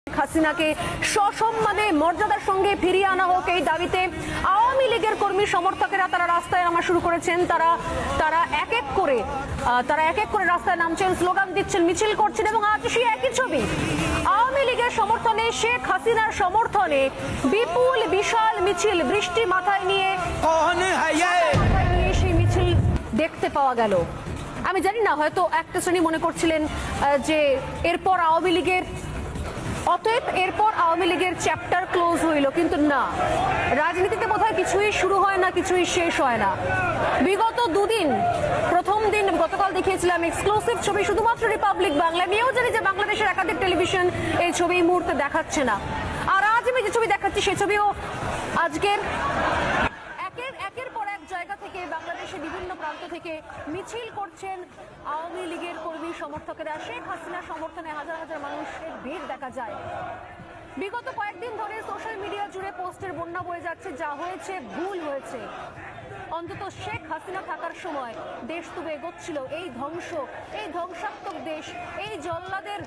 হাসিনাকে সসম্মানে মর্যাদার সঙ্গে ফিরিয়ে আনা হোক এই দাবিতে আওয়ামী লীগের কর্মী সমর্থকেরা তারা রাস্তায় নামা শুরু করেছেন। তারা এক এক করে রাস্তায় নামছেন, স্লোগান দিচ্ছেন, মিছিল করছেন এবং আজ সেই একই ছবি আওয়ামী লীগের সমর্থনে, শেখ হাসিনার সমর্থনে বিপুল বিশাল মিছিল বৃষ্টি মাথায় নিয়ে সেই মিছিল দেখতে পাওয়া গেল। আমি জানি না, হয়তো একটা শ্রেণী মনে করছিলেন যে এরপর আওয়ামী লীগের চ্যাপ্টার ক্লোজ হইল, কিন্তু না, রাজনীতিতে বোধহয় কিছুই শুরু হয় না, কিছুই শেষ হয় না। বিগত দুদিন, প্রথম দিন গতকাল দেখিয়েছিলাম এক্সক্লুসিভ ছবি শুধুমাত্র রিপাবলিক বাংলা, নিয়েও জানি যে বাংলাদেশের একাধিক টেলিভিশন এই ছবি এই মুহূর্তে দেখাচ্ছে না। আর আজ আমি যে ছবি দেখাচ্ছি সেই ছবিও আজকের একের পর এক জায়গা থেকে বাংলাদেশের বিভিন্ন প্রান্ত থেকে মিছিল করছেন আওয়ামী লীগের কর্মী সমর্থকেরা। শেখ হাসিনার সমর্থনে হাজার হাজার মানুষের ভিড় দেখা যায়। বিগত কয়েকদিন ধরে সোশ্যাল মিডিয়া জুড়ে পোস্টের বন্যা বয়ে যাচ্ছে, যা হয়েছে ভুল হয়েছে। অন্তত শেখ হাসিনা থাকার সময় দেশ তবু এগোচ্ছিল। এই ধ্বংসাত্মক দেশ, এই জল্লাদের